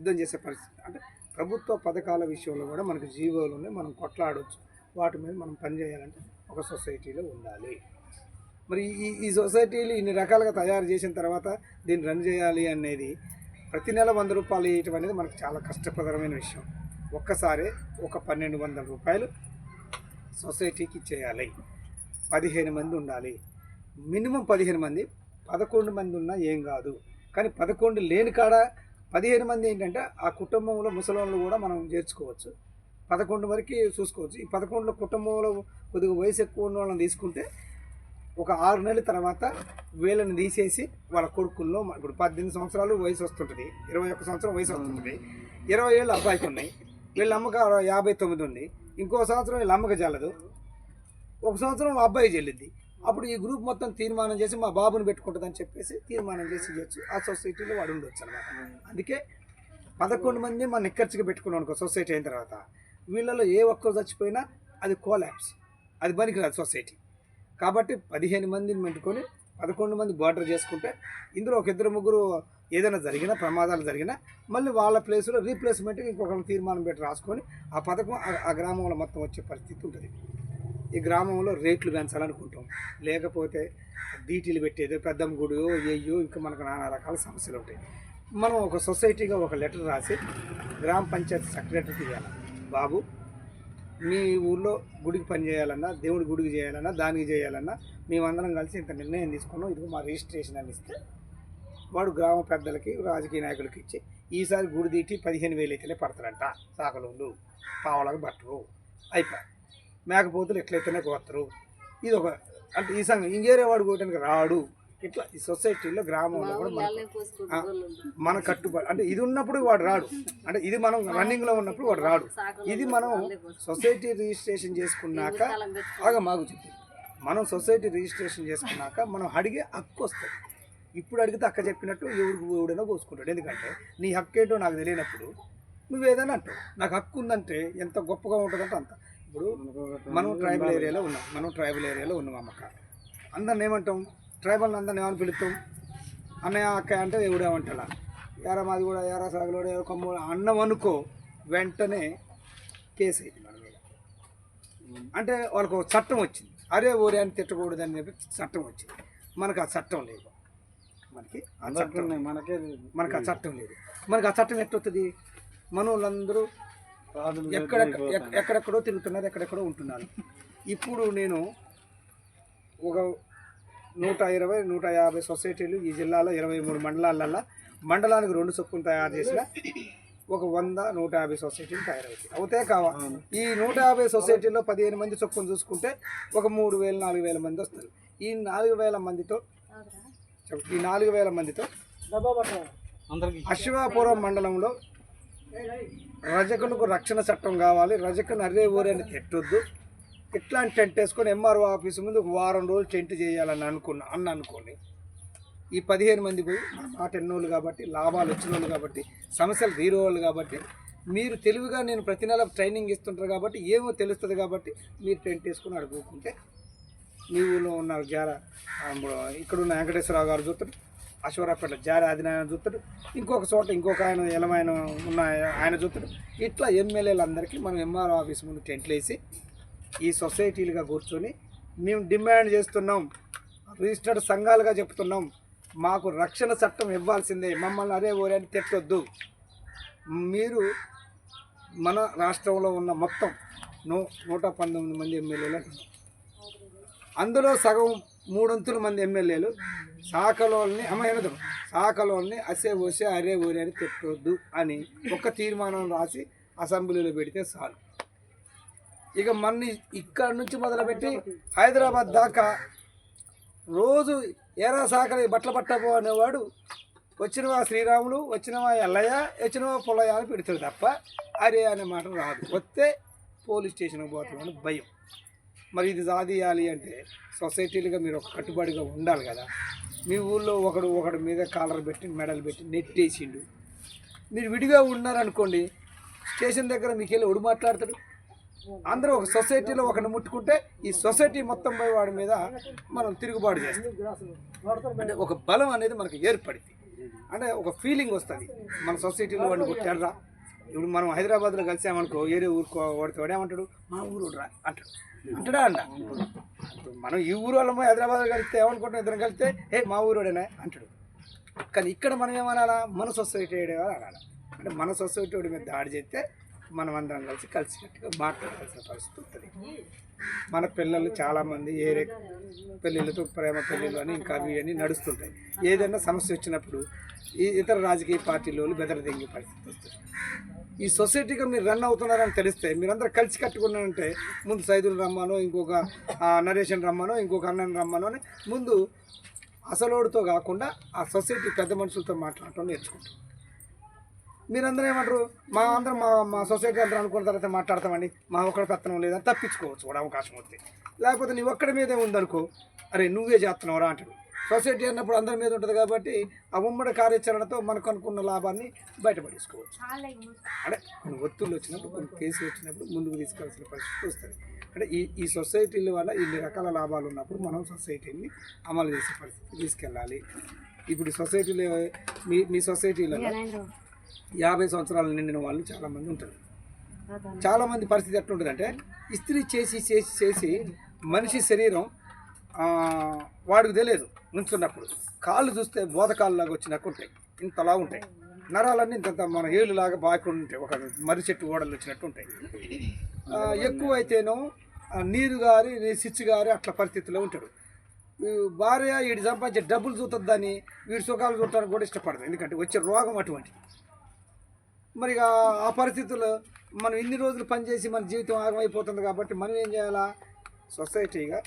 యుద్ధం చేసే పరిస్థితి. అంటే ప్రభుత్వ పథకాల విషయంలో కూడా మనకు జీవోలు ఉన్నాయి, మనం కొట్లాడవచ్చు. వాటి మీద మనం పనిచేయాలంటే ఒక సొసైటీలో ఉండాలి. మరి ఈ సొసైటీలు ఇన్ని రకాలుగా తయారు చేసిన తర్వాత దీన్ని రన్ చేయాలి అనేది ప్రతి నెల 100 రూపాయలు ఇవ్వటం అనేది మనకు చాలా కష్టప్రదమైన విషయం. ఒక్కసారి ఒక 1200 రూపాయలు సొసైటీకి ఇచ్చేయాలి. 15 మంది ఉండాలి, మినిమం 15 మంది. 11 మంది ఉన్నా ఏం కాదు, కానీ 11 లేని కాడ 15 మంది ఏంటంటే ఆ కుటుంబంలో ముసలోళ్ళు కూడా మనం చేర్చుకోవచ్చు. 11 వరకు చూసుకోవచ్చు. ఈ 11 కుటుంబంలో కొద్దిగా వయసు ఎక్కువ ఉన్న వాళ్ళని తీసుకుంటే ఒక 6 నెలల తర్వాత వీళ్ళని తీసేసి వాళ్ళ కొడుకుల్లో, ఇప్పుడు 18 సంవత్సరాలు వయసు వస్తుంటుంది, 21 సంవత్సరం వయసు వస్తుంటుంది, 20 ఏళ్ళు అబ్బాయికి ఉన్నాయి, వీళ్ళ అమ్మకి 59 ఉంది, ఇంకో సంవత్సరం వీళ్ళ అమ్మకి చెల్లదు, ఒక సంవత్సరం అబ్బాయి చెల్లిద్ది. అప్పుడు ఈ గ్రూప్ మొత్తం తీర్మానం చేసి మా బాబుని పెట్టుకుంటుందని చెప్పేసి తీర్మానం చేసి చేయొచ్చు. ఆ సొసైటీలో వాడు ఉండొచ్చు అనమాట. అందుకే 11 మంది మన నిక్కర్చిగా పెట్టుకున్నాం అనుకో సొసైటీ అయిన తర్వాత, వీళ్ళలో ఏ ఒక్కరు చచ్చిపోయినా అది కోలాప్స్, అది పనికిరాదు సొసైటీ. కాబట్టి 15 మందిని పెట్టుకొని 11 మంది బార్డర్ చేసుకుంటే ఇందులో ఒక 2-3 ఏదైనా జరిగినా, ప్రమాదాలు జరిగినా మళ్ళీ వాళ్ళ ప్లేస్లో రీప్లేస్మెంట్కి ఇంకొకరిని తీర్మానం పెట్టి రాసుకొని ఆ పథకం ఆ గ్రామంలో మొత్తం వచ్చే పరిస్థితి ఉంటుంది. ఈ గ్రామంలో రేట్లు పెంచాలనుకుంటాం, లేకపోతే డీటీలు పెట్టేది, పెద్దమ్మ గుడి, అయ్యో ఇంకా మనకు నానా రకాల సమస్యలు ఉంటాయి. మనం ఒక సొసైటీగా ఒక లెటర్ రాసి గ్రామ పంచాయతీ సెక్రటరీకి ఇవ్వాలి. బాబు, మీ ఊళ్ళో గుడికి పని చేయాలన్నా, దేవుడి గుడికి చేయాలన్నా, దానికి చేయాలన్నా మేమందరం కలిసి ఇంత నిర్ణయం తీసుకున్నాం, ఇదిగో మా రిజిస్ట్రేషన్ అని ఇస్తే వాడు గ్రామ పెద్దలకి, రాజకీయ నాయకులకి ఇచ్చి ఈసారి గుడి తీటి 15,000 అయితేనే పడతారంట, సాకలోళ్ళు పావలకు బట్టరు అయిపోయి, మేకపోతులు ఎట్లయితేనే కోస్తారు. ఇది ఒక అంటే ఈ సంఘం ఇంకేరే వాడు కోయడానికి రాడు. ఇట్లా ఈ సొసైటీలో గ్రామంలో కూడా మన కట్టుబడి అంటే ఇది ఉన్నప్పుడు వాడు రాడు, అంటే ఇది మనం రన్నింగ్లో ఉన్నప్పుడు వాడు రాడు. ఇది మనం సొసైటీ రిజిస్ట్రేషన్ చేసుకున్నాక మాకు చెప్పి మనం సొసైటీ రిజిస్ట్రేషన్ చేసుకున్నాక మనం అడిగే హక్కు వస్తుంది. ఇప్పుడు అడిగితే అక్క చెప్పినట్టు ఎవడైనా కోసుకుంటాడు. ఎందుకంటే నీ హక్కు ఏంటో నాకు తెలియనప్పుడు నువ్వు ఏదైనా అంటావు. నాకు హక్కు ఉందంటే ఎంత గొప్పగా ఉంటుందంటే అంత. ఇప్పుడు మనం ట్రైబల్ ఏరియాలో ఉన్నాం అమ్మక, అందరిని ఏమంటాం, ట్రైబల్ అందరిని ఏమని పిలుస్తాం, అన్నయ్య అక్క అంటే ఎవడేమంటా, ఎరా మాది కూడా ఎరా సాగులోడు ఎవరో కొమ్మ అన్నం అనుకో, వెంటనే కేసు అయింది మన మీద. అంటే వాళ్ళకు ఒక చట్టం వచ్చింది, అరే ఓరే అని తిట్టకూడదని చెప్పి చట్టం వచ్చింది. మనకు ఆ చట్టం లేదు, మనకి ఆ చట్టం లేదు. మనకు ఆ చట్టం ఎట్లొస్తుంది? మన వాళ్ళందరూ ఎక్కడెక్కడో తిరుగుతున్నారు, ఎక్కడెక్కడో ఉంటున్నారు. ఇప్పుడు నేను ఒక 120-150 సొసైటీలు ఈ జిల్లాలో 23 మండలాలల్లో మండలానికి 2 చొప్పున తయారు చేసిన ఒక 100-150 సొసైటీలు తయారవుతాయి. అవుతే కావా? ఈ 150 సొసైటీల్లో 15 మంది చొప్పున చూసుకుంటే ఒక 3,000-4,000 మంది వస్తారు. ఈ 4,000 మందితో అశ్వాపురం మండలంలో రజకులకు రక్షణ చట్టం కావాలి, రజకుని అర్రే ఊరే అని తిట్టొద్దు, ఇట్లాంటి టెంట్ వేసుకొని ఎంఆర్ఓ ఆఫీసు ముందు ఒక వారం రోజులు టెంట్ చేయాలని అనుకోండి. ఈ 15 మంది పోయి మాట ఎన్నోళ్ళు కాబట్టి, లాభాలు వచ్చిన వాళ్ళు కాబట్టి, సమస్యలు తీరేవాళ్ళు కాబట్టి, మీరు తెలివిగా నేను ప్రతి నెల ట్రైనింగ్ ఇస్తుంటారు కాబట్టి ఏమో తెలుస్తుంది కాబట్టి మీరు టెంట్ వేసుకొని అడుగుకుంటే మీ ఊళ్ళో ఉన్న ఇక్కడున్న వెంకటేశ్వరరావు గారు చూస్తాడు, అశ్వరాపేట జారి ఆదినారాయణ చూస్తాడు, ఇంకొక చోట ఇంకొక ఆయన ఎలమైన ఉన్న ఆయన చూస్తాడు. ఇట్లా ఎమ్మెల్యేలందరికీ మనం ఎంఆర్ఓ ఆఫీస్ ముందు టెంట్లు వేసి ఈ సొసైటీలుగా కూర్చొని మేము డిమాండ్ చేస్తున్నాం, రిజిస్టర్డ్ సంఘాలుగా చెప్తున్నాం, మాకు రక్షణ చట్టం ఇవ్వాల్సిందే, మమ్మల్ని అరే ఓరే అని తిట్టొద్దు. మీరు మన రాష్ట్రంలో ఉన్న మొత్తం 119 మంది ఎమ్మెల్యేలు, అందులో సగం 3/3 మంది ఎమ్మెల్యేలు సాకలోల్ని అసే ఓసే అరే ఊరే అని తిట్టొద్దు అని ఒక తీర్మానం రాసి అసెంబ్లీలో పెడితే చాలు. ఇక మన ఇక్కడ నుంచి మొదలుపెట్టి హైదరాబాద్ దాకా రోజు ఏరా సాకలి బట్టలు పట్టబో అనేవాడు వచ్చినవా శ్రీరాములు, వచ్చినవా ఎల్లయ్య, వచ్చినవా పుల్లయ్య అని పెడతాడు తప్ప అరే అనే మాట రాదు. వస్తే పోలీస్ స్టేషన్కి పోతామని భయం. మరి ఇది సాధించాలి అంటే సొసైటీలుగా మీరు ఒక కట్టుబడిగా ఉండాలి కదా. మీ ఊళ్ళో ఒకడు మీద కాలర్ పెట్టి మెడలు పెట్టి నెట్టేసిండు, మీరు విడిగా ఉన్నారనుకోండి, స్టేషన్ దగ్గర మీకు వెళ్ళి ఒడు మాట్లాడతాడు. అందరూ ఒక సొసైటీలో ఒకరిని ముట్టుకుంటే ఈ సొసైటీ మొత్తం పోయి వాడి మీద మనం తిరుగుబాటు చేస్తాం. అంటే ఒక బలం అనేది మనకు ఏర్పడింది. అంటే ఒక ఫీలింగ్ వస్తుంది మన సొసైటీలో వాడిని కొట్టారా. ఇప్పుడు మనం హైదరాబాద్లో కలిసామనుకో ఏరే ఊరుకో వాడితే ఏమంటాడు మా ఊరు రా అంటాడు. అంటాడా అంట. మనం ఈ ఊరు వాళ్ళము హైదరాబాద్లో కలిస్తే ఏమనుకుంటాం, ఇద్దరం కలిస్తే మా ఊరోడేనా అంటాడు. కానీ ఇక్కడ మనం ఏమనాలా, మన సొసైటీ అనాలి. అంటే మన సొసైటీ వాడి మీద దాడి చేస్తే మనం అందరం కలిసికట్టుగా మాట్లాడాల్సిన పరిస్థితి ఉంటుంది. మన పిల్లలు చాలామంది ఏరే పెళ్ళిళ్ళతో ప్రేమ పెళ్ళిళ్ళు అని ఇంకా అవి అని నడుస్తుంటాయి. ఏదైనా సమస్య వచ్చినప్పుడు ఈ ఇతర రాజకీయ పార్టీలో బెదరదెంగే పరిస్థితి వస్తుంది. ఈ సొసైటీగా మీరు రన్ అవుతున్నారని తెలిస్తే మీరందరూ కలిసి కట్టుకున్నారంటే ముందు సైదులు రమ్మానో, ఇంకొక నరేషన్ రమ్మానో, ఇంకొక అన్నని రమ్మానో అని ముందు అసలోడితో కాకుండా ఆ సొసైటీ పెద్ద మనుషులతో మాట్లాడటం నేర్చుకుంటాం. మీరందరూ ఏమంటారు, మా సొసైటీ అందరూ అనుకున్న తర్వాత మాట్లాడతామండి, మా ఒక్కడి పెత్తనం లేదని తప్పించుకోవచ్చు కూడా అవకాశం వస్తే. లేకపోతే నీ ఒక్కడి మీదే ఉందనుకో, అరే నువ్వే చేస్తున్నావురా అంటాడు. సొసైటీ అన్నప్పుడు అందరి మీద ఉంటుంది కాబట్టి ఆ ఉమ్మడి కార్యాచరణతో మనకు అనుకున్న లాభాన్ని బయటపడేసుకోవచ్చు. అంటే కొన్ని ఒత్తిళ్ళు వచ్చినప్పుడు, కొన్ని కేసులు వచ్చినప్పుడు ముందుకు తీసుకెళ్లాల్సిన పరిస్థితి వస్తుంది. అంటే ఈ సొసైటీల వల్ల ఇన్ని రకాల లాభాలు ఉన్నప్పుడు మనం సొసైటీని అమలు చేసే పరిస్థితి తీసుకెళ్ళాలి. ఇప్పుడు సొసైటీలో మీ సొసైటీలో 50 సంవత్సరాలు నిండిన వాళ్ళు చాలామంది ఉంటారు. చాలామంది పరిస్థితి ఎట్లుంటుందంటే ఇస్త్రీ చేసి మనిషి శరీరం వాడికి తెలియదు నుంచున్నప్పుడు కాళ్ళు చూస్తే బోధకాళ్ళలాగా వచ్చినట్టు ఉంటాయి, ఇంతలా ఉంటాయి. నరాలన్నీ ఇంత మన ఏళ్ళులాగా బాగా ఉంటాయి, ఒక మర్రి చెట్టు ఓడలు వచ్చినట్టు ఉంటాయి. ఎక్కువ అయితేనో నీరు గారి సిచ్చు గారి అట్లా పరిస్థితిలో ఉంటాడు. భార్య వీడి సంపాదించే డబ్బులు చూస్తుందని వీడి సుఖాలు చూడటానికి కూడా ఇష్టపడదు, ఎందుకంటే వచ్చే రోగం అటువంటి. మరి ఆ పరిస్థితుల్లో మనం ఇన్ని రోజులు పనిచేసి మన జీవితం ఆగమైపోతుంది కాబట్టి మనం ఏం చేయాలా, సొసైటీగా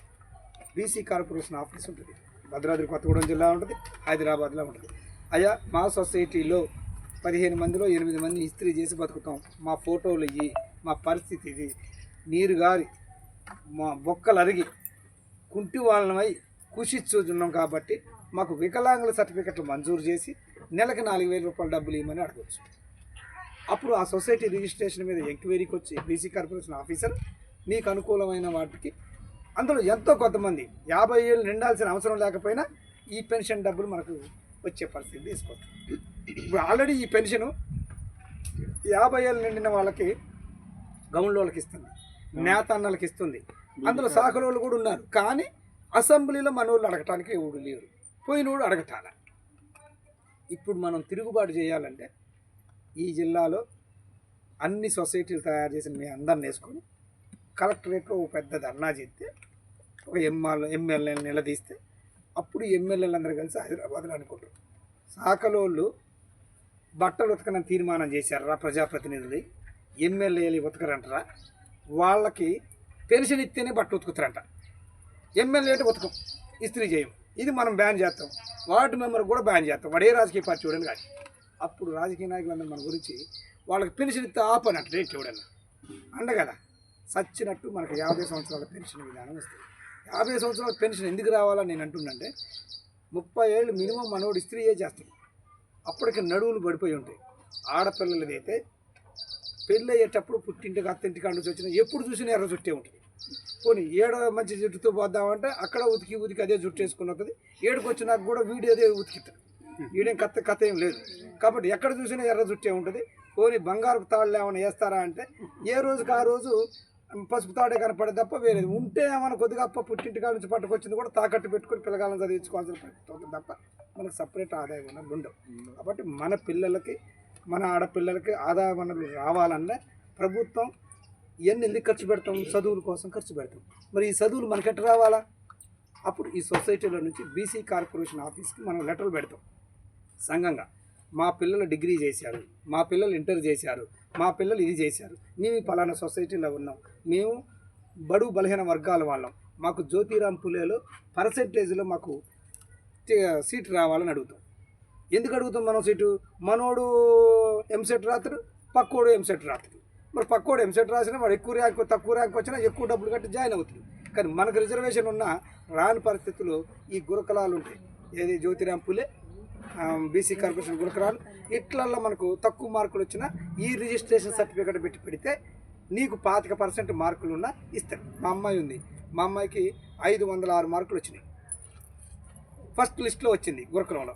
బీసీ కార్పొరేషన్ ఆఫీస్ ఉంటుంది, భద్రాద్రి కొత్తగూడెం జిల్లా ఉంటుంది, హైదరాబాద్లో ఉంటుంది. అయ్యా మా సొసైటీలో 15 మందిలో 8 మంది ఇస్త్రీ చేసి బతుకుతాం, మా ఫోటోలు ఇవి, మా పరిస్థితి ఇది, నీరు గారి మా బొక్కలు అరిగి కుంటి వాళ్ళమై కుషిస్తున్నాం కాబట్టి మాకు వికలాంగుల సర్టిఫికెట్లు మంజూరు చేసి నెలకు 4,000 రూపాయల డబ్బులు ఇవ్వమని అడగవచ్చు. అప్పుడు ఆ సొసైటీ రిజిస్ట్రేషన్ మీద ఎంక్వైరీకి వచ్చి బీసీ కార్పొరేషన్ ఆఫీసర్ మీకు అనుకూలమైన వాటికి అందులో ఎంతో కొంతమంది 50 ఏళ్ళు నిండాల్సిన అవసరం లేకపోయినా ఈ పెన్షన్ డబ్బులు మనకు వచ్చే పరిస్థితి తీసుకొస్తాం. ఇప్పుడు ఆల్రెడీ ఈ పెన్షను 50 ఏళ్ళు నిండిన వాళ్ళకి గౌన్ల వాళ్ళకి ఇస్తుంది, నేతన్నలకి ఇస్తుంది, అందులో శాఖల వాళ్ళు కూడా ఉన్నారు. కానీ అసెంబ్లీలో మన వాళ్ళు అడగటానికి ఎవడు లేరు, పోయినోడు అడగటాల. ఇప్పుడు మనం తిరుగుబాటు చేయాలంటే ఈ జిల్లాలో అన్ని సొసైటీలు తయారు చేసిన మీ అందరిని వేసుకొని కలెక్టరేట్లో ఒక పెద్ద ధర్నా చేస్తే ఒక ఎమ్మెల్యేలు నిలదీస్తే అప్పుడు ఎమ్మెల్యేలు అందరూ కలిసి హైదరాబాద్లో అనుకుంటారు. శాఖలోళ్ళు బట్టలు ఉతకనని తీర్మానం చేశారా ప్రజాప్రతినిధులు, ఎమ్మెల్యేలు ఉతకరంటారా, వాళ్ళకి పెన్షన్ ఇస్తేనే బట్టలు ఉతుకుతారంట, ఎమ్మెల్యే అంటే ఉతకం, ఇస్త్రీ చేయం. ఇది మనం బ్యాన్ చేస్తాం, వార్డు మెంబర్ కూడా బ్యాన్ చేస్తాం, వాడు ఏ రాజకీయ పార్టీ చూడని కానీ. అప్పుడు రాజకీయ నాయకులందరూ మన గురించి వాళ్ళకి పెన్షన్ ఇస్తే ఆపనట్లు ఏంటి చూడన్నా అండ కదా. సచ్చినట్టు మనకు 50 సంవత్సరాల పెన్షన్ విధానం వస్తుంది. 50 సంవత్సరాల పెన్షన్ ఎందుకు రావాలని నేను అంటున్నంటే 30 ఏళ్ళు మినిమం మనోడు ఇస్త్రీయే చేస్తాడు, అప్పటికి నడువులు పడిపోయి ఉంటాయి. ఆడపిల్లలది అయితే పెళ్ళి అయ్యేటప్పుడు పుట్టింటికి అత్తింటికి అండు వచ్చిన ఎప్పుడు చూసినా ఎర్ర చుట్టే ఉంటుంది. పోనీ ఏడో మంచి జుట్టుతో పోద్దామంటే అక్కడ ఉతికి అదే జుట్టు వేసుకుని వస్తుంది, ఏడుకు వచ్చినాక కూడా వీడి అదే ఉతికిస్తాడు, వీడేం కథ ఏం లేదు. కాబట్టి ఎక్కడ చూసినా ఎర్ర జుట్టే ఉంటుంది. పోనీ బంగారు తాళ్ళు ఏమైనా వేస్తారా అంటే ఏ రోజుకి ఆ రోజు పసుపు తాడే కనపడే తప్ప వేరేది ఉంటే ఏమైనా కొద్దిగా పుట్టింటికాడ నుంచి పట్టుకొచ్చింది కూడా తాకట్టు పెట్టుకొని పిల్లగాలను చదివించుకోవాల్సిన పరిస్థితి అవుతుంది తప్ప మనకు సపరేట్ ఆదాయ వనరులు ఉండవు. కాబట్టి మన పిల్లలకి, మన ఆడపిల్లలకి ఆదాయ వనరులు రావాలన్నా ప్రభుత్వం ఇవన్నీ ఎందుకు ఖర్చు పెడతాం, చదువుల కోసం ఖర్చు పెడతాం. మరి ఈ చదువులు మనకెట్ట రావాలా, అప్పుడు ఈ సొసైటీలో నుంచి బీసీ కార్పొరేషన్ ఆఫీస్కి మనం లెటర్లు పెడతాం సంఘంగా. మా పిల్లలు డిగ్రీ చేశారు, మా పిల్లలు ఇంటర్ చేశారు, మా పిల్లలు ఇది చేశారు, మేము పలానా సొసైటీలో ఉన్నాం, మేము బడుగు బలహీన వర్గాల వాళ్ళం, మాకు జ్యోతిరామ్ పులేలో పర్సెంటేజ్లో మాకు సీట్ రావాలని అడుగుతాం. ఎందుకు అడుగుతాం మనం సీటు, మనోడు ఎంసెట్ రాత్రు, పక్కోడు ఎంసెట్ రాత్రు. మరి పక్కోడు ఎంసెట్ రాసినా వాడు ఎక్కువ ర్యాంక్ తక్కువ ర్యాంక్ వచ్చినా ఎక్కువ డబ్బులు కట్టి జాయిన్ అవుతుంది. కానీ మనకు రిజర్వేషన్ ఉన్న రాని పరిస్థితుల్లో ఈ గురకలాలు ఉంటాయి. ఏది జ్యోతిరామ్ పులే, బీసీ కార్పొరేషన్ గురకరాలు, ఇట్లల్లో మనకు తక్కువ మార్కులు వచ్చినా ఈ రిజిస్ట్రేషన్ సర్టిఫికేట్ పెడితే నీకు 25% మార్కులు ఉన్నా ఇస్తారు. మా అమ్మాయి ఉంది, మా అమ్మాయికి 506 మార్కులు వచ్చినాయి, ఫస్ట్ లిస్ట్లో వచ్చింది గురకరంలో.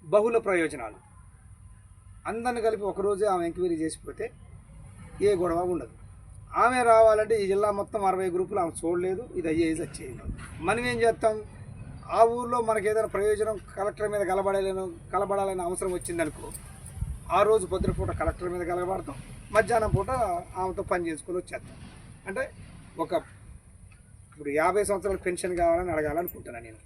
బహుళ ప్రయోజనాలు. అందరిని కలిపి ఒకరోజే ఆమె ఎంక్వైరీ చేసిపోతే ఏ గొడవ ఉండదు. ఆమె రావాలంటే ఈ జిల్లా మొత్తం 60 గ్రూపులు ఆమె చూడలేదు, ఇది అయ్యేది వచ్చేది. మనం ఏం చేస్తాం, ఆ ఊర్లో మనకి ఏదైనా ప్రయోజనం కలెక్టర్ మీద కలబడాలని అవసరం వచ్చిందనుకో, ఆ రోజు పొద్దున పూట కలెక్టర్ మీద కలబడతాం, మధ్యాహ్నం పూట ఆమెతో పని చేసుకొని వచ్చేస్తాం. అంటే ఇప్పుడు 50 సంవత్సరాల పెన్షన్ కావాలని అడగాలనుకుంటున్నాను నేను,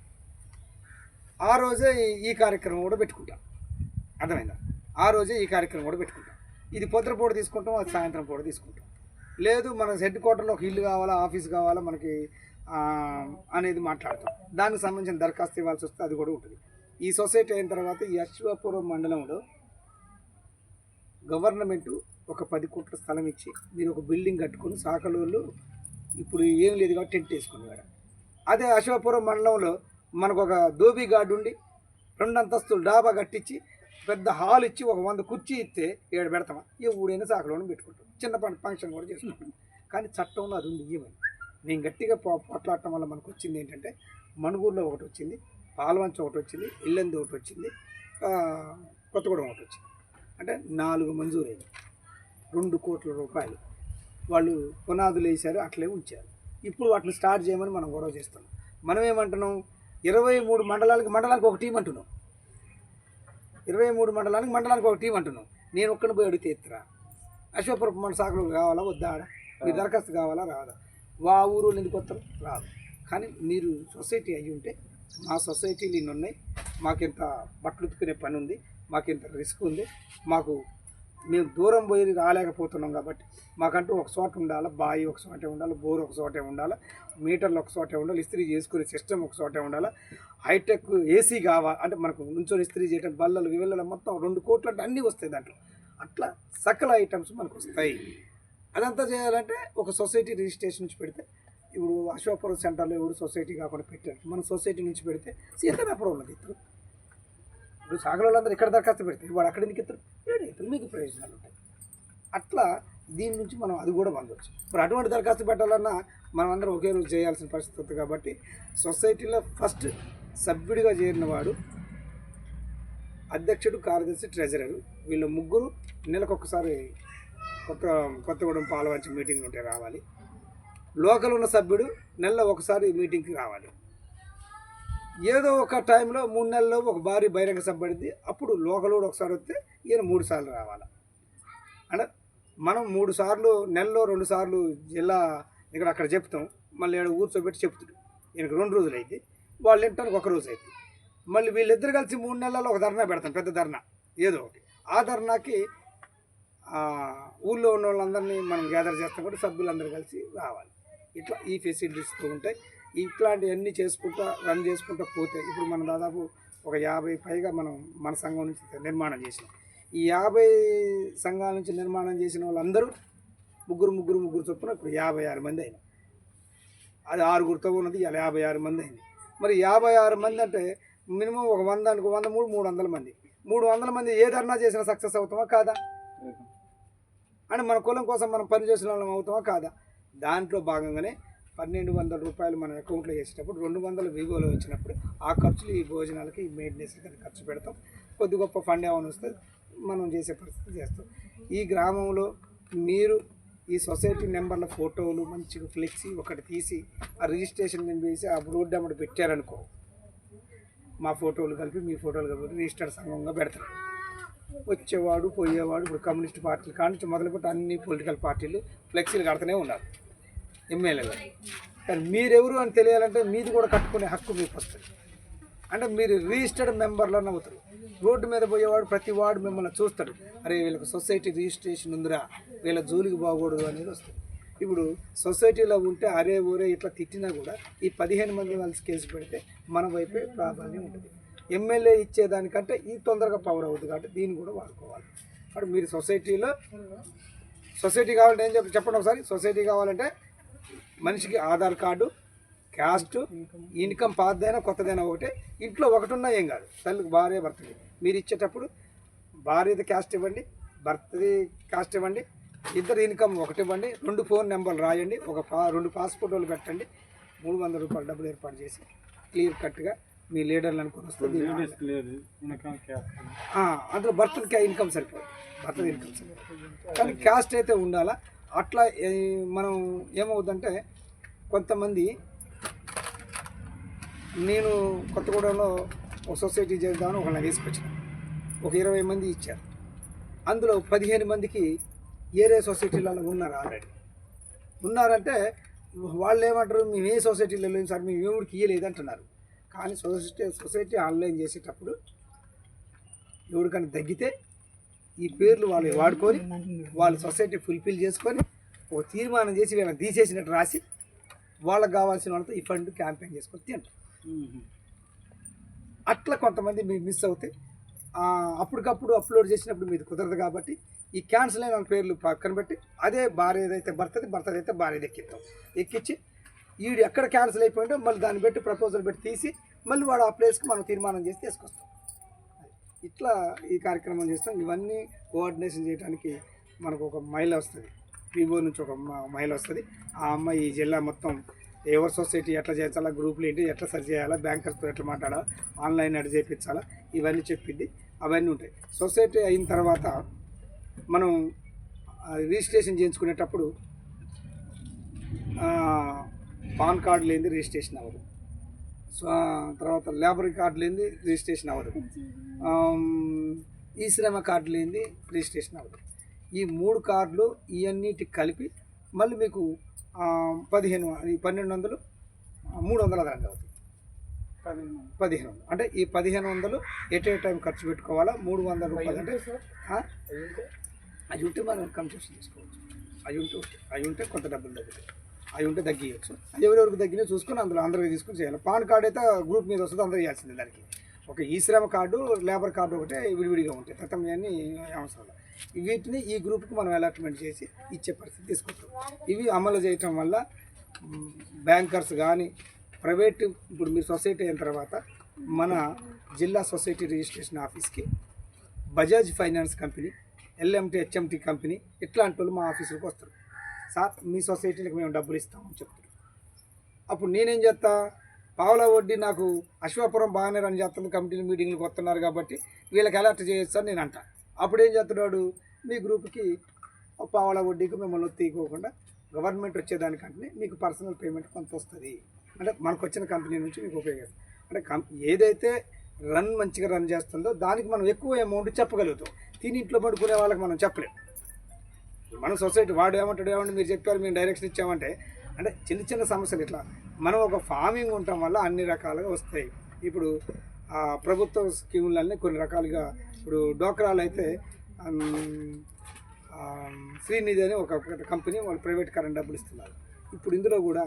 ఆ రోజే ఈ కార్యక్రమం కూడా పెట్టుకుంటాం. అర్థమైందా? ఆ రోజే ఈ కార్యక్రమం కూడా పెట్టుకుంటాం. ఇది పొద్దున పూట తీసుకుంటాం, అది సాయంత్రం పూట తీసుకుంటాం. లేదు మన హెడ్ క్వార్టర్లో ఒక ఇల్లు కావాలా, ఆఫీస్ కావాలా మనకి అనేది మాట్లాడతాం. దానికి సంబంధించిన దరఖాస్తు ఇవ్వాల్సి వస్తే అది కూడా ఉంటుంది. ఈ సొసైటీ అయిన తర్వాత ఈ అశ్వాపురం మండలంలో గవర్నమెంట్ ఒక 10 కోట్ల స్థలం ఇచ్చి మీరు ఒక బిల్డింగ్ కట్టుకొని సాకలోళ్ళు ఇప్పుడు ఏం లేదు కాబట్టి టెంట్ వేసుకునేవాడు. అదే అశ్వాపురం మండలంలో మనకు ఒక దోబీ గార్డు ఉండి 2 అంతస్తులు డాబా కట్టించి పెద్ద హాల్ ఇచ్చి ఒక 100 కుర్చీ ఇస్తే ఏడు పెడతామా? ఏ ఊడైనా సాకలోనే పెట్టుకుంటాం, చిన్న ఫంక్షన్ కూడా చేసుకుంటాం. కానీ చట్టంలో అది ఉంది ఇవ్వని. నేను గట్టిగా పోట్లాడటం వల్ల మనకు వచ్చింది ఏంటంటే, మణుగూరులో ఒకటి వచ్చింది, పాల్వంచ ఒకటి వచ్చింది, ఇల్లంది ఒకటి వచ్చింది, కొత్తగూడెం ఒకటి వచ్చింది. అంటే 4 మంజూరైంది, 2 కోట్ల రూపాయలు వాళ్ళు పునాదులు వేశారు, అట్లే ఉంచారు. ఇప్పుడు వాటిని స్టార్ట్ చేయమని మనం గొడవ చేస్తున్నాం. మనం ఏమంటున్నాం, 23 మండలానికి ఒక టీం అంటున్నాం. 23 మండలానికి ఒక టీం అంటున్నాం. నేను ఒక్కడిని పోయి అడిగితే ఎత్తురా, అశ్వపురం మన సాకులు కావాలా వద్దా, మీ దరఖాస్తు కావాలా రాదా, వా ఊరు ఎందుకు వస్తారు రాదు. కానీ మీరు సొసైటీ అయ్యి ఉంటే, మా సొసైటీలు ఇన్ని ఉన్నాయి, మాకింత బట్టలు ఉతుకునే పని ఉంది, మాకింత రిస్క్ ఉంది, మేము దూరం పోయి రాలేకపోతున్నాం కాబట్టి మాకంటూ ఒక చోట ఉండాలి, బావి ఒక చోటే ఉండాలి, బోర్ ఒక చోటే ఉండాలి, మీటర్లు ఒక చోటే ఉండాలి, ఇస్త్రీ చేసుకునే సిస్టమ్ ఒక చోటే ఉండాలి, హైటెక్ ఏసీ కావాలి అంటే మనకు నుంచొని ఇస్త్రీ చేయడం, బల్లలు వివెల్లలు మొత్తం 2 కోట్లు అంటే అన్నీ వస్తాయి దాంట్లో. అట్లా సకల ఐటమ్స్ మనకు వస్తాయి. అదంతా చేయాలంటే ఒక సొసైటీ రిజిస్ట్రేషన్ నుంచి పెడితే, ఇప్పుడు అశ్వాపురం సెంటర్లో ఎవరు సొసైటీ కాకుండా పెట్టారు, మన సొసైటీ నుంచి పెడితే సీతారాపురం ఉన్నది ఇద్దరు. ఇప్పుడు సాగల వాళ్ళందరూ ఇక్కడ దరఖాస్తు పెడతారు, వాడు అక్కడ ఎందుకు ఇద్దరు ఇద్దరు, మీకు ప్రయోజనాలు ఉంటాయి. అట్లా దీని నుంచి మనం అది కూడా పొందవచ్చు. మరి అటువంటి దరఖాస్తు పెట్టాలన్నా మనం అందరం ఒకే రోజు చేయాల్సిన పరిస్థితి ఉంది. కాబట్టి సొసైటీలో ఫస్ట్ సభ్యుడిగా చేరిన వాడు అధ్యక్షుడు, కార్యదర్శి, ట్రెజరరు, వీళ్ళు ముగ్గురు నెలకొకసారి కొత్తగూడెం పాలవంచ మీటింగ్లు ఉంటే రావాలి. లోకల్ ఉన్న సభ్యుడు నెలలో ఒకసారి మీటింగ్కి రావాలి. ఏదో ఒక టైంలో 3 నెలల్లో ఒక భారీ బహిరంగ సభ పడింది, అప్పుడు లోకల్ కూడా ఒకసారి వస్తే ఈయన 3 సార్లు రావాలి. అంటే మనం 3 సార్లు నెలలో 2 సార్లు జిల్లా ఇక్కడ అక్కడ చెప్తాం, మళ్ళీ ఏడు కూర్చోబెట్టి చెప్తాడు. ఈయనకు 2 రోజులు అయితే, వాళ్ళు వింటానికి 1 రోజు అయితే, మళ్ళీ వీళ్ళిద్దరు కలిసి 3 నెలల్లో ఒక ధర్నా పెడతాం, పెద్ద ధర్నా ఏదో ఒకటి. ఆ ధర్నాకి ఊళ్ళో ఉన్న వాళ్ళందరినీ మనం గ్యాదర్ చేస్తాం కూడా, సభ్యులందరూ కలిసి రావాలి. ఇట్లా ఈ ఫెసిలిటీస్తో ఉంటాయి. ఇట్లాంటివన్నీ రన్ చేసుకుంటూ పోతే, ఇప్పుడు మనం దాదాపు ఒక 50 పైగా మన సంఘం నుంచి నిర్మాణం చేసినాం. ఈ 50 సంఘాల నుంచి నిర్మాణం చేసిన వాళ్ళందరూ ముగ్గురు చొప్పున ఇప్పుడు 56 మంది అయినా. అది 6గురితో ఉన్నది, ఇలా 56 మంది అయింది. మరి 56 మంది అంటే మినిమం ఒక 100 అనుకో, 100 300 మంది. 300 మంది ఏ ధర్నా చేసినా సక్సెస్ అవుతామా కాదా? అంటే మన కులం కోసం మనం పని చేసిన వాళ్ళం అవుతామా కాదా? దాంట్లో భాగంగానే 1200 రూపాయలు మన అకౌంట్లో వేసేటప్పుడు 200 వివోలో వచ్చినప్పుడు ఆ ఖర్చులు ఈ భోజనాలకి, ఈ మెయింటెనెన్స్కి ఖర్చు పెడతాం. కొద్ది గొప్ప ఫండ్ ఏమైనా వస్తే మనం చేసే పరిస్థితి చేస్తాం. ఈ గ్రామంలో మీరు ఈ సొసైటీ నెంబర్ల ఫోటోలు మంచిగా ఫ్లెక్సీ ఒకటి తీసి ఆ రిజిస్ట్రేషన్ నెంబర్ వేసి ఆ రోడ్డు అమ్మడి పెట్టారనుకో, మా ఫోటోలు కలిపి మీ ఫోటోలు కలిపి రిజిస్టర్డ్ సంఘంగా పెడతారు. వచ్చేవాడు పోయేవాడు, ఇప్పుడు కమ్యూనిస్ట్ పార్టీలు కానీ మొదలుపెట్టి అన్ని పొలిటికల్ పార్టీలు ఫ్లెక్సీలు కడుతూనే ఉన్నారు ఎమ్మెల్యేలు. కానీ మీరెవరు అని తెలియాలంటే మీది కూడా కట్టుకునే హక్కు మీకు వస్తుంది. అంటే మీరు రిజిస్టర్డ్ మెంబర్లను అవుతారు. రోడ్డు మీద పోయేవాడు ప్రతి వాడు మిమ్మల్ని చూస్తాడు, అరే వీళ్ళకి సొసైటీ రిజిస్ట్రేషన్ ఉందిరా, వీళ్ళ జోలికి బాగూడదు అనేది వస్తుంది. ఇప్పుడు సొసైటీలో ఉంటే అరే ఊరే ఇట్లా తిట్టినా కూడా ఈ 15 మంది వాళ్ళకి కేసు పెడితే మన వైపే ప్రాధాన్యం ఉంటుంది. ఎమ్మెల్యే ఇచ్చేదానికంటే ఈ తొందరగా పవర్ అవుతుంది కాబట్టి దీన్ని కూడా వాడుకోవాలి. కాబట్టి మీరు సొసైటీ కావాలంటే ఏం చెప్పండి ఒకసారి. సొసైటీ కావాలంటే మనిషికి ఆధార్ కార్డు, క్యాస్ట్, ఇన్కమ్ పాతదైనా కొత్తదైనా ఒకటే, ఇంట్లో ఒకటి ఉన్నా ఏం కాదు. తల్లికి భార్య భర్తది మీరు ఇచ్చేటప్పుడు భార్యది క్యాస్ట్ ఇవ్వండి, భర్తది క్యాస్ట్ ఇవ్వండి, ఇద్దరు ఇన్కమ్ ఒకటి ఇవ్వండి, 2 ఫోన్ నెంబర్లు రాయండి, 2 పాస్పోర్ట్లు పెట్టండి, 300 రూపాయలు డబ్బులు ఏర్పాటు చేసి క్లియర్ కట్గా మీ లీడర్లు అనుకుని వస్తే అందులో భర్తకి ఇన్కమ్ సరిపోదు, భర్త ఇన్కమ్ సరిపోదు, కానీ క్యాస్ట్ అయితే ఉండాలా. అట్లా మనం ఏమవుతుందంటే కొంతమంది, నేను కొత్తగూడెంలో ఒక సొసైటీ చేద్దామని ఒకళ్ళని తీసుకొచ్చాను, ఒక 20 మంది ఇచ్చారు. అందులో 15 మందికి ఏరే సొసైటీలలో ఉన్నారు, ఆల్రెడీ ఉన్నారంటే వాళ్ళు ఏమంటారు, మేము ఏ సొసైటీలో లేము సార్, మేము ఎవరికి ఇయ్యలేదు అంటున్నారు. కానీ సొసైటీ ఆన్లైన్ చేసేటప్పుడు ఎవరికైనా తగ్గితే ఈ పేర్లు వాళ్ళు వాడుకొని వాళ్ళు సొసైటీ ఫుల్ఫిల్ చేసుకొని ఒక తీర్మానం చేసి వీళ్ళని తీసేసినట్టు రాసి వాళ్ళకి కావాల్సిన వాళ్ళతో ఈ ఫండ్ క్యాంపెయిన్ చేసుకొని తింటారు. అట్లా కొంతమంది మీరు మిస్ అవుతే అప్పటికప్పుడు అప్లోడ్ చేసినప్పుడు మీరు కుదరదు కాబట్టి ఈ క్యాన్సిల్ అయిన వాళ్ళ పేర్లు పక్కన పెట్టి అదే భార్య ఏదైతే భర్తదైతే భార్యది ఎక్కించి వీడు ఎక్కడ క్యాన్సిల్ అయిపోయిందో మళ్ళీ దాన్ని పెట్టి ప్రపోజల్ పెట్టి తీసి మళ్ళీ వాడు ఆ ప్లేస్కి మనం తీర్మానం చేసి తీసుకొస్తాం. ఇట్లా ఈ కార్యక్రమం చేస్తాం. ఇవన్నీ కోఆర్డినేషన్ చేయడానికి మనకు ఒక మహిళ వస్తుంది, పీఓ నుంచి ఒక మహిళ వస్తుంది. ఆ అమ్మాయి ఈ జిల్లా మొత్తం ఎవరి సొసైటీ ఎట్లా చేయించాలా, గ్రూపులు ఏంటి, ఎట్లా సరి చేయాలా, బ్యాంకర్స్తో ఎట్లా మాట్లాడాలా, ఆన్లైన్ ఎట్లా చేయించాలా, ఇవన్నీ చెప్పింది. అవన్నీ ఉంటాయి. సొసైటీ అయిన తర్వాత మనం రిజిస్ట్రేషన్ చేయించుకునేటప్పుడు పాన్ కార్డు లేనిది రిజిస్ట్రేషన్ అవ్వదు, తర్వాత లేబర్ కార్డు లేనిది రిజిస్ట్రేషన్ అవ్వదు, ఈ శ్రమ కార్డు లేనిది రిజిస్ట్రేషన్ అవ్వదు. ఈ 3 కార్డులు ఇవన్నిటికి కలిపి మళ్ళీ మీకు 1200 300 అదనంగా అవుతుంది. 1500 అంటే ఈ 1500 ఎట్ ఏ టైం ఖర్చు పెట్టుకోవాలా. 300 రూపాయలు అంటే అవి ఉంటే మనం కన్సెషన్ తీసుకోవచ్చు. అవి ఉంటే కొంత డబ్బులు తగ్గుతాయి, అవి ఉంటే తగ్గియచ్చు. ఎవరెవరికి తగ్గినా చూసుకొని అందరికీ తీసుకొని చేయాలి. పాన్ కార్డు అయితే గ్రూప్ మీద వస్తుంది, అందరూ ఇవ్వాల్సిందే. దానికి ఒక ఈ శ్రమ కార్డు, లేబర్ కార్డు ఒకటే విడివిడిగా ఉంటాయి, తత్తమయాన్ని అవసరం. వీటిని ఈ గ్రూప్కి మనం అలాట్మెంట్ చేసి ఇచ్చే పరిస్థితి తీసుకుంటాం. ఇవి అమలు చేయటం వల్ల బ్యాంకర్స్ కానీ ప్రైవేట్, ఇప్పుడు మీరు సొసైటీ అయిన తర్వాత మన జిల్లా సొసైటీ రిజిస్ట్రేషన్ ఆఫీస్కి Bajaj finance company, LMT HMT company ఇట్లాంటి వాళ్ళు మా ఆఫీసులకు వస్తారు. సార్ మీ సొసైటీలకు మేము డబ్బులు ఇస్తామని చెప్తారు. అప్పుడు నేనేం చేస్తా, పావులా వడ్డీ నాకు అశ్వాపురం బాగానే రన్ చేస్తుంది, కమిటీ మీటింగ్లకు వస్తున్నారు కాబట్టి వీళ్ళకి అలర్ట్ చేయొచ్చు అని నేను అంటా. అప్పుడు ఏం చేస్తున్నాడు, మీ గ్రూప్కి పావులా వడ్డీకి మిమ్మల్ని తీసుకోకుండా గవర్నమెంట్ వచ్చేదానికంటే మీకు పర్సనల్ పేమెంట్ కొంత వస్తుంది, అంటే మనకు వచ్చిన కంపెనీ నుంచి మీకు ఉపయోగిస్తాం. అంటే ఏదైతే మంచిగా రన్ చేస్తుందో దానికి మనం ఎక్కువ అమౌంట్ చెప్పగలుగుతాం. ఇంట్లో పడుకునే వాళ్ళకి మనం చెప్పలేం. మన సొసైటీ వాడు ఏమంటాడు, ఏమంటే మీరు చెప్పారు మేము డైరెక్షన్ ఇచ్చామంటే, అంటే చిన్న చిన్న సమస్యలు ఇట్లా మనం ఒక ఫార్మింగ్ ఉండటం వల్ల అన్ని రకాలుగా వస్తాయి. ఇప్పుడు ప్రభుత్వ స్కీములన్నీ కొన్ని రకాలుగా, ఇప్పుడు డోక్రాలు అయితే శ్రీనిధి అని ఒక కంపెనీ వాళ్ళు ప్రైవేట్ కరెంట్ డబ్బులు ఇస్తున్నారు. ఇప్పుడు ఇందులో కూడా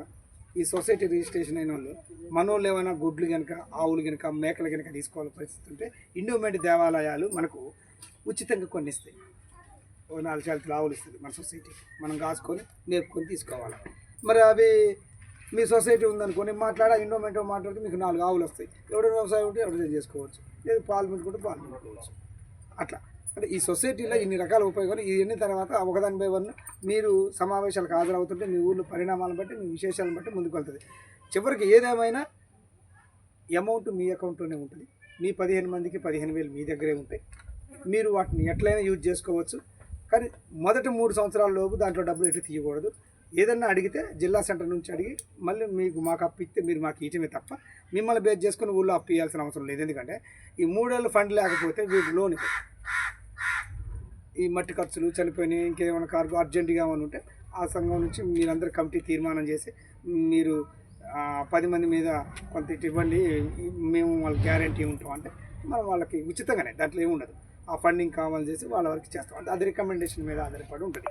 ఈ సొసైటీ రిజిస్ట్రేషన్ అయిన వాళ్ళు మనోళ్ళు ఏమైనా గుడ్లు కనుక, ఆవులు కనుక, మేకలు కనుక తీసుకోవాల్సిన పరిస్థితి ఉంటే ఇండోమెంట్ దేవాలయాలు మనకు ఉచితంగా కొన్ని ఇస్తాయి. 4 శాలతీలు ఆవులు ఇస్తుంది మన సొసైటీ, మనం కాసుకొని నేర్పుకొని తీసుకోవాలి. మరి అవి మీ సొసైటీ ఉందనుకొని ఇండోమెంట్ మాట్లాడితే మీకు 4 ఆవులు వస్తాయి. ఎవడో వ్యవసాయం ఉంటే ఎవడో చేసుకోవచ్చు, లేదు పాలు పెట్టుకుంటే పాలు పెట్టుకోవచ్చు. అట్లా అంటే ఈ సొసైటీలో ఇన్ని రకాల ఉపయోగాలు. ఇవన్నీ తర్వాత ఒకదానిపై వన్ మీరు సమావేశాలకు హాజరవుతుంటే మీ ఊళ్ళో పరిణామాలను బట్టి, మీ విశేషాలను బట్టి ముందుకు వెళ్తుంది. చివరికి ఏదేమైనా అమౌంట్ మీ అకౌంట్లోనే ఉంటుంది. మీ 15 మందికి 15,000 మీ దగ్గరే ఉంటాయి. మీరు వాటిని ఎట్లయినా యూజ్ చేసుకోవచ్చు. కానీ మొదటి 3 సంవత్సరాల లోపు దాంట్లో డబ్బులు ఎటు తీయకూడదు. ఏదన్నా అడిగితే జిల్లా సెంటర్ నుంచి అడిగి మళ్ళీ మాకు అప్పు ఇస్తే మీరు మాకు ఇయటమే తప్ప మిమ్మల్ని బేస్ చేసుకుని ఊళ్ళో అప్పు ఇవ్వాల్సిన అవసరం లేదు. ఎందుకంటే ఈ 3 ఏళ్ళు ఫండ్ లేకపోతే వీటి లోన్ ఈ మట్టి ఖర్చులు, చనిపోయినాయి, ఇంకేమైనా కార్గో అర్జెంటుగా ఏమైనా ఉంటే ఆ సంఘం నుంచి మీరందరూ కమిటీ తీర్మానం చేసి మీరు 10 మంది మీద కొంత ఇవ్వండి, మేము వాళ్ళకి గ్యారంటీ ఉంటాం అంటే మనం వాళ్ళకి ఉచితంగానే, దాంట్లో ఏమి ఉండదు. ఆ ఫండింగ్ కావాలి చేసి వాళ్ళ వరకు చేస్తాం. అంటే అది రికమెండేషన్ మీద ఆధారపడి ఉంటుంది.